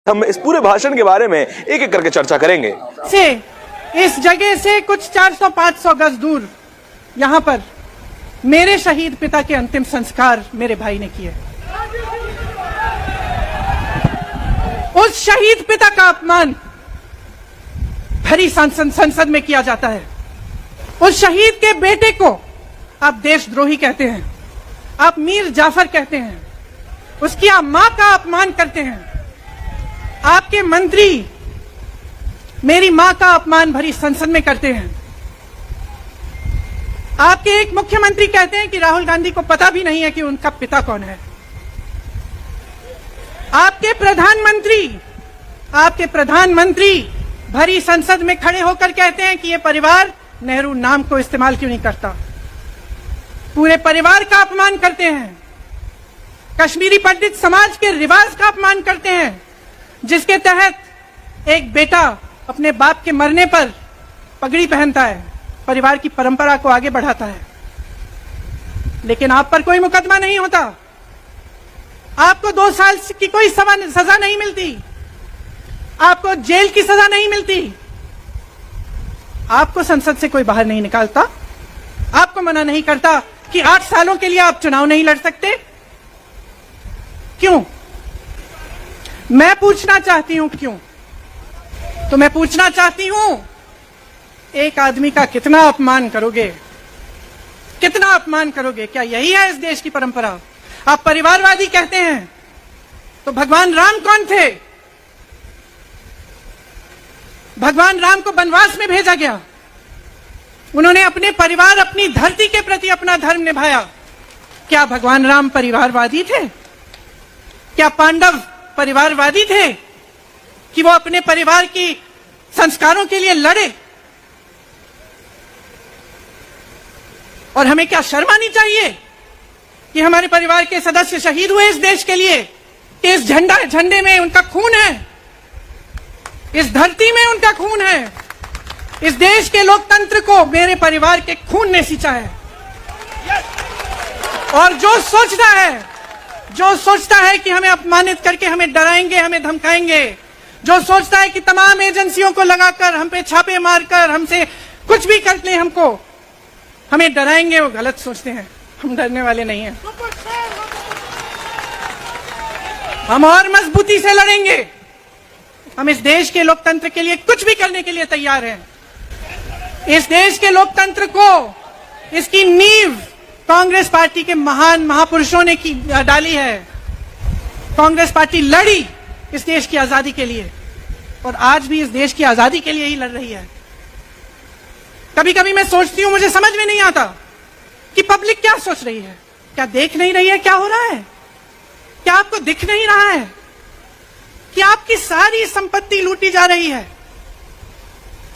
हम इस पूरे भाषण के बारे में एक एक करके चर्चा करेंगे। इस जगह से कुछ 400-500 गज दूर यहाँ पर मेरे शहीद पिता के अंतिम संस्कार मेरे भाई ने किए। उस शहीद पिता का अपमान भरी संसद में किया जाता है। उस शहीद के बेटे को आप देशद्रोही कहते हैं, आप मीर जाफर कहते हैं, उसकी आप मां का अपमान करते हैं। आपके मंत्री मेरी मां का अपमान भरी संसद में करते हैं। आपके एक मुख्यमंत्री कहते हैं कि राहुल गांधी को पता भी नहीं है कि उनका पिता कौन है। आपके प्रधानमंत्री भरी संसद में खड़े होकर कहते हैं कि यह परिवार नेहरू नाम को इस्तेमाल क्यों नहीं करता। पूरे परिवार का अपमान करते हैं। कश्मीरी पंडित समाज के रिवाज का अपमान करते हैं, जिसके तहत एक बेटा अपने बाप के मरने पर पगड़ी पहनता है, परिवार की परंपरा को आगे बढ़ाता है। लेकिन आप पर कोई मुकदमा नहीं होता, आपको 2 साल की कोई सजा नहीं मिलती, आपको जेल की सजा नहीं मिलती, आपको संसद से कोई बाहर नहीं निकालता, आपको मना नहीं करता कि 8 सालों के लिए आप चुनाव नहीं लड़ सकते। क्यों? मैं पूछना चाहती हूं क्यों? तो मैं पूछना चाहती हूं, एक आदमी का कितना अपमान करोगे, कितना अपमान करोगे? क्या यही है इस देश की परंपरा? आप परिवारवादी कहते हैं, तो भगवान राम कौन थे? भगवान राम को वनवास में भेजा गया, उन्होंने अपने परिवार, अपनी धरती के प्रति अपना धर्म निभाया। क्या भगवान राम परिवारवादी थे? क्या पांडव परिवारवादी थे कि वो अपने परिवार की संस्कारों के लिए लड़े? और हमें क्या शर्म आनी चाहिए कि हमारे परिवार के सदस्य शहीद हुए इस देश के लिए, कि इस झंडे में उनका खून है, इस धरती में उनका खून है, इस देश के लोकतंत्र को मेरे परिवार के खून ने सींचा है। और जो सोचता है कि हमें अपमानित करके हमें डराएंगे, हमें धमकाएंगे, जो सोचता है कि तमाम एजेंसियों को लगाकर हम पे छापे मारकर हमसे कुछ भी कर ले, हमको हमें डराएंगे, वो गलत सोचते हैं। हम डरने वाले नहीं हैं, हम और मजबूती से लड़ेंगे। हम इस देश के लोकतंत्र के लिए कुछ भी करने के लिए तैयार हैं। इस देश के लोकतंत्र को, इसकी नींव कांग्रेस पार्टी के महान महापुरुषों ने डाली है। कांग्रेस पार्टी लड़ी इस देश की आजादी के लिए, और आज भी इस देश की आजादी के लिए ही लड़ रही है। कभी कभी मैं सोचती हूं, मुझे समझ में नहीं आता कि पब्लिक क्या सोच रही है। क्या देख नहीं रही है क्या हो रहा है? क्या आपको दिख नहीं रहा है कि आपकी सारी संपत्ति लूटी जा रही है,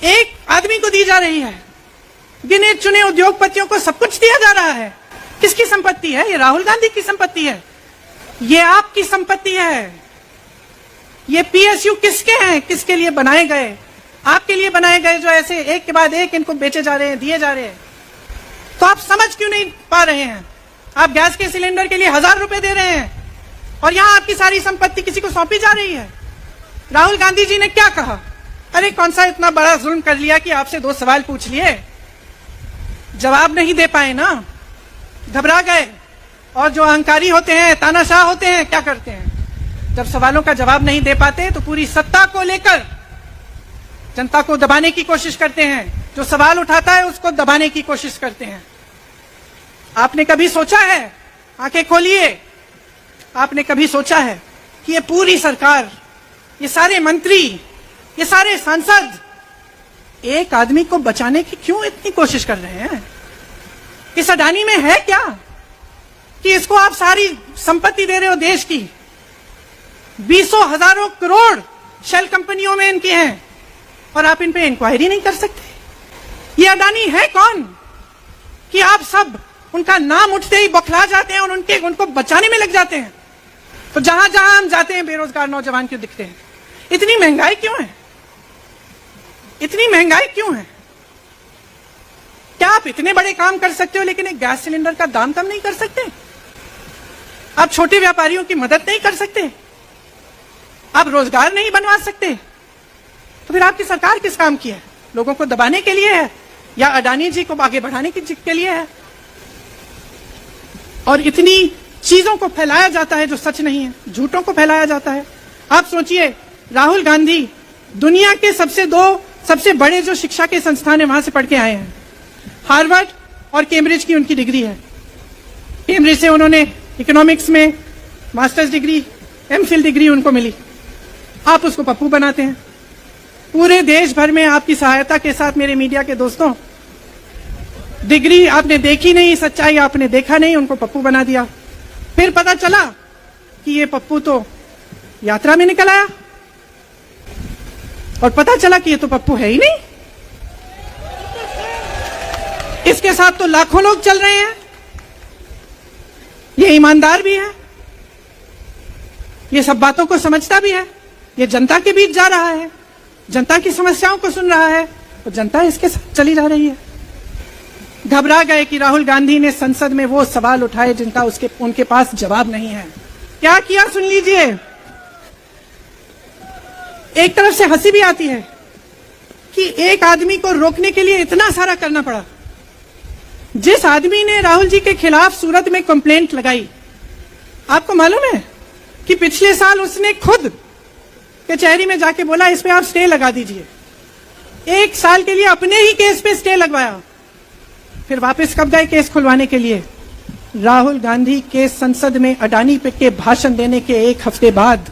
एक आदमी को दी जा रही है, गिने चुने उद्योगपतियों को सब कुछ दिया जा रहा है। किसकी संपत्ति है? ये राहुल गांधी की संपत्ति है, ये आपकी संपत्ति है। ये पीएसयू किसके हैं? किसके लिए बनाए गए? आपके लिए बनाए गए, जो ऐसे एक के बाद एक इनको बेचे जा रहे हैं, दिए जा रहे हैं। तो आप समझ क्यों नहीं पा रहे हैं? आप गैस के सिलेंडर के लिए 1000 रुपए दे रहे हैं, और यहां आपकी सारी संपत्ति किसी को सौंपी जा रही है। राहुल गांधी जी ने क्या कहा? अरे कौन सा इतना बड़ा जुल्म कर लिया कि आपसे 2 सवाल पूछ लिए, जवाब नहीं दे पाए ना, घबरा गए। और जो अहंकारी होते हैं, तानाशाह होते हैं, क्या करते हैं? जब सवालों का जवाब नहीं दे पाते तो पूरी सत्ता को लेकर जनता को दबाने की कोशिश करते हैं। जो सवाल उठाता है उसको दबाने की कोशिश करते हैं। आपने कभी सोचा है, आंखें खोलिए, आपने कभी सोचा है कि ये पूरी सरकार, ये सारे मंत्री, ये सारे सांसद एक आदमी को बचाने की क्यों इतनी कोशिश कर रहे हैं? इस अडानी में है क्या कि इसको आप सारी संपत्ति दे रहे हो देश की? 20 हजारों करोड़ शेल कंपनियों में इनकी हैं, और आप इन पे इंक्वायरी नहीं कर सकते? ये अडानी है कौन कि आप सब उनका नाम उठते ही बौखला जाते हैं और उनको बचाने में लग जाते हैं? तो जहां जहां हम जाते हैं बेरोजगार नौजवान क्यों दिखते हैं? इतनी महंगाई क्यों है? इतनी महंगाई क्यों है? क्या आप इतने बड़े काम कर सकते हो लेकिन एक गैस सिलेंडर का दाम कम नहीं कर सकते? आप छोटे व्यापारियों की मदद नहीं कर सकते? आप रोजगार नहीं बनवा सकते तो फिर आपकी सरकार किस काम की है? लोगों को दबाने के लिए है या अडानी जी को आगे बढ़ाने के लिए है? और इतनी चीजों को फैलाया जाता है जो सच नहीं है, झूठों को फैलाया जाता है। आप सोचिए, राहुल गांधी दुनिया के सबसे बड़े जो शिक्षा के संस्थान है वहां से पढ़ के आए हैं। हार्वर्ड और कैम्ब्रिज की उनकी डिग्री है। कैम्ब्रिज से उन्होंने इकोनॉमिक्स में मास्टर्स डिग्री, एमफिल डिग्री उनको मिली। आप उसको पप्पू बनाते हैं। पूरे देश भर में आपकी सहायता के साथ मेरे मीडिया के दोस्तों, डिग्री आपने देखी नहीं, सच्चाई आपने देखा नहीं, उनको पप्पू बना दिया। फिर पता चला कि ये पप्पू तो यात्रा में निकल आया और पता चला कि ये तो पप्पू है ही नहीं। इसके साथ तो लाखों लोग चल रहे हैं। ये ईमानदार भी है, ये सब बातों को समझता भी है, ये जनता के बीच जा रहा है, जनता की समस्याओं को सुन रहा है और जनता इसके साथ चली जा रही है। घबरा गए कि राहुल गांधी ने संसद में वो सवाल उठाए जिनका उनके पास जवाब नहीं है। क्या किया सुन लीजिए। एक तरफ से हंसी भी आती है कि एक आदमी को रोकने के लिए इतना सारा करना पड़ा। जिस आदमी ने राहुल जी के खिलाफ सूरत में कंप्लेंट लगाई, आपको मालूम है कि पिछले साल उसने खुद कचहरी में जाके बोला इस पे आप स्टे लगा दीजिए। एक साल के लिए अपने ही केस पे स्टे लगवाया। फिर वापस कब गए केस खुलवाने के लिए? राहुल गांधी के संसद में अडानी पे के भाषण देने के एक हफ्ते बाद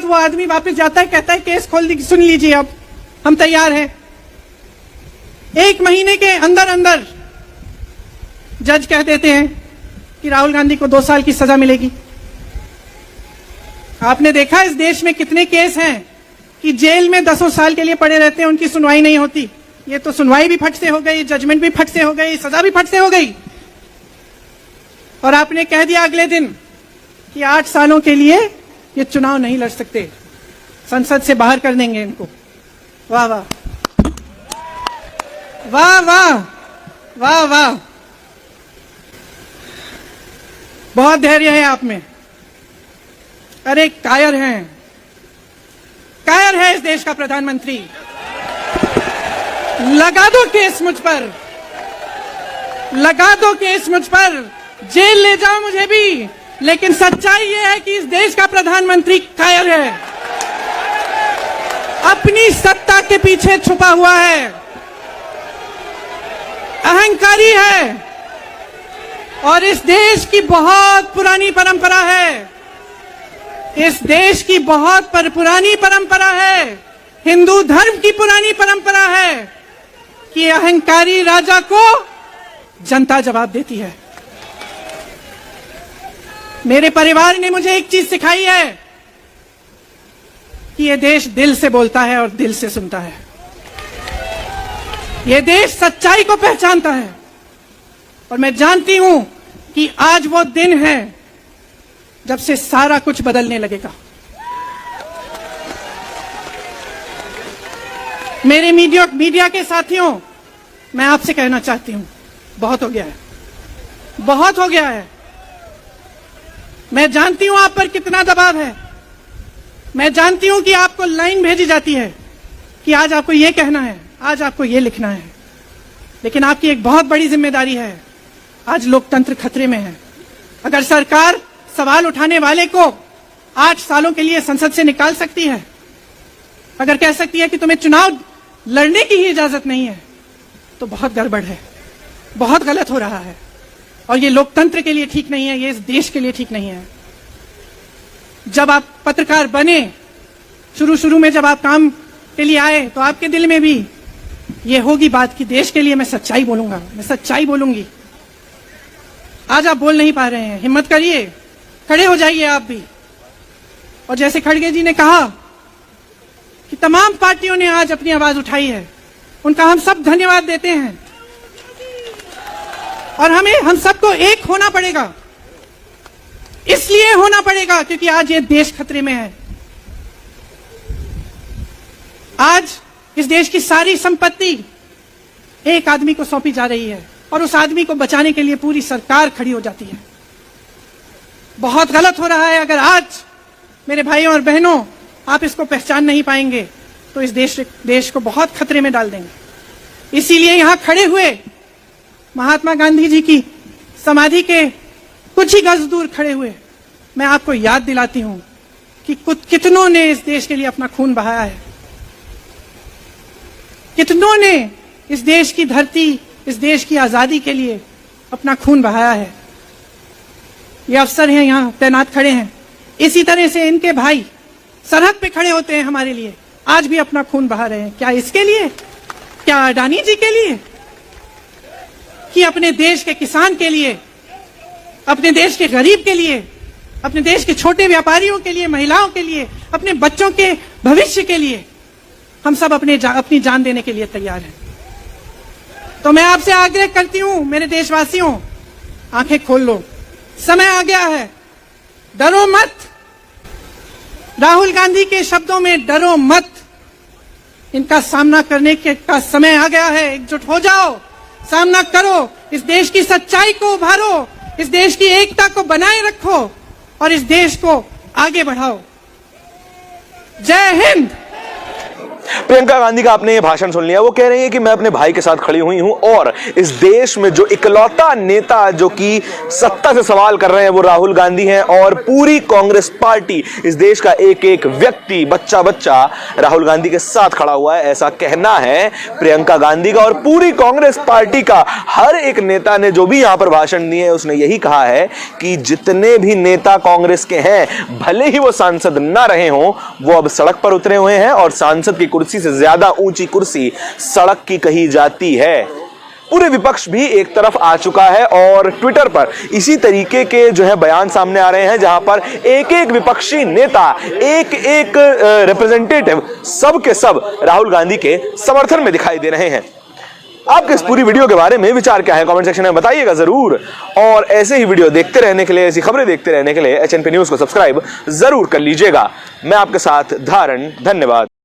वो आदमी वापस जाता है, कहता है केस खोल दी, सुन लीजिए अब हम तैयार हैं। 1 महीने के अंदर अंदर जज कह देते हैं कि राहुल गांधी को 2 साल की सजा मिलेगी। आपने देखा इस देश में कितने केस हैं कि जेल में 10 साल के लिए पड़े रहते हैं, उनकी सुनवाई नहीं होती। ये तो सुनवाई भी फट से हो गई, जजमेंट भी फट से हो गई, सजा भी फट से हो गई। और आपने कह दिया अगले दिन कि 8 सालों के लिए ये चुनाव नहीं लड़ सकते, संसद से बाहर कर देंगे इनको। वाह वाह वाह वाह वाह वाह, बहुत धैर्य है आप में। अरे कायर है इस देश का प्रधानमंत्री। लगा दो केस मुझ पर, जेल ले जाओ मुझे भी, लेकिन सच्चाई यह है कि इस देश का प्रधानमंत्री कायर है, अपनी सत्ता के पीछे छुपा हुआ है, अहंकारी है। और इस देश की बहुत पुरानी परंपरा है, हिंदू धर्म की पुरानी परंपरा है कि अहंकारी राजा को जनता जवाब देती है। मेरे परिवार ने मुझे एक चीज सिखाई है कि यह देश दिल से बोलता है और दिल से सुनता है। यह देश सच्चाई को पहचानता है। और मैं जानती हूं कि आज वो दिन है जब से सारा कुछ बदलने लगेगा। मेरे मीडिया के साथियों, मैं आपसे कहना चाहती हूं, बहुत हो गया है। मैं जानती हूं आप पर कितना दबाव है। मैं जानती हूं कि आपको लाइन भेजी जाती है कि आज आपको ये कहना है, आज आपको ये लिखना है। लेकिन आपकी एक बहुत बड़ी जिम्मेदारी है। आज लोकतंत्र खतरे में है। अगर सरकार सवाल उठाने वाले को 8 सालों के लिए संसद से निकाल सकती है, अगर कह सकती है कि तुम्हें चुनाव लड़ने की ही इजाजत नहीं है, तो बहुत गड़बड़ है, बहुत गलत हो रहा है। और ये लोकतंत्र के लिए ठीक नहीं है, ये इस देश के लिए ठीक नहीं है। जब आप पत्रकार बने, शुरू में जब आप काम के लिए आए, तो आपके दिल में भी ये होगी बात कि देश के लिए मैं सच्चाई बोलूंगा, मैं सच्चाई बोलूंगी। आज आप बोल नहीं पा रहे हैं, हिम्मत करिए, खड़े हो जाइए आप भी। और जैसे खड़गे जी ने कहा कि तमाम पार्टियों ने आज अपनी आवाज उठाई है, उनका हम सब धन्यवाद देते हैं। और हम सबको एक होना पड़ेगा, इसलिए होना पड़ेगा क्योंकि आज ये देश खतरे में है। आज इस देश की सारी संपत्ति एक आदमी को सौंपी जा रही है और उस आदमी को बचाने के लिए पूरी सरकार खड़ी हो जाती है। बहुत गलत हो रहा है अगर आज मेरे भाइयों और बहनों, आप इसको पहचान नहीं पाएंगे तो इस देश को बहुत खतरे में डाल देंगे। इसीलिए यहां खड़े हुए महात्मा गांधी जी की समाधि के कुछ ही गज दूर खड़े हुए मैं आपको याद दिलाती हूं कि कितनों ने इस देश के लिए अपना खून बहाया है, कितनों ने इस देश की धरती, इस देश की आजादी के लिए अपना खून बहाया है। ये अफसर हैं यहां तैनात खड़े हैं, इसी तरह से इनके भाई सरहद पे खड़े होते हैं हमारे लिए, आज भी अपना खून बहा रहे हैं। क्या इसके लिए? क्या अडानी जी के लिए? कि अपने देश के किसान के लिए, अपने देश के गरीब के लिए, अपने देश के छोटे व्यापारियों के लिए, महिलाओं के लिए, अपने बच्चों के भविष्य के लिए हम सब अपनी जान देने के लिए तैयार हैं। तो मैं आपसे आग्रह करती हूं, मेरे देशवासियों, आंखें खोल लो, समय आ गया है, डरो मत। राहुल गांधी के शब्दों में डरो मत, इनका सामना करने का समय आ गया है। एकजुट हो जाओ, सामना करो, इस देश की सच्चाई को उभारो, इस देश की एकता को बनाए रखो और इस देश को आगे बढ़ाओ। जय हिंद। प्रियंका गांधी का आपने ये भाषण सुन लिया। वो कह रही है कि मैं अपने भाई के साथ खड़ी हुई हूं और इस देश में जो इकलौता नेता जो कि सत्ता से सवाल कर रहे हैं वो राहुल गांधी हैं और पूरी कांग्रेस पार्टी, इस देश का एक एक व्यक्ति, बच्चा बच्चा राहुल गांधी के साथ खड़ा हुआ है, ऐसा कहना है प्रियंका गांधी का। और पूरी कांग्रेस पार्टी का हर एक नेता ने जो भी यहां पर भाषण दिए उसने यही कहा है कि जितने भी नेता कांग्रेस के हैं, भले ही वो सांसद ना रहे हों, वो अब सड़क पर उतरे हुए हैं और सांसद की कुर्सी से ज्यादा ऊंची कुर्सी सड़क की कही जाती है। पूरे विपक्ष भी एक तरफ आ चुका है और ट्विटर पर इसी तरीके के जो है बयान सामने आ रहे हैं, जहां पर एक एक विपक्षी नेता, एक एक रिप्रेजेंटेटिव, सब के सब राहुल गांधी के समर्थन में दिखाई दे रहे हैं। आपके इस पूरी वीडियो के बारे में विचार क्या है, कमेंट सेक्शन में बताइएगा जरूर। और ऐसे ही वीडियो देखते रहने के लिए, ऐसी खबरें देखते रहने के लिए HNP न्यूज को सब्सक्राइब जरूर कर लीजिएगा। मैं आपके साथ धारण, धन्यवाद।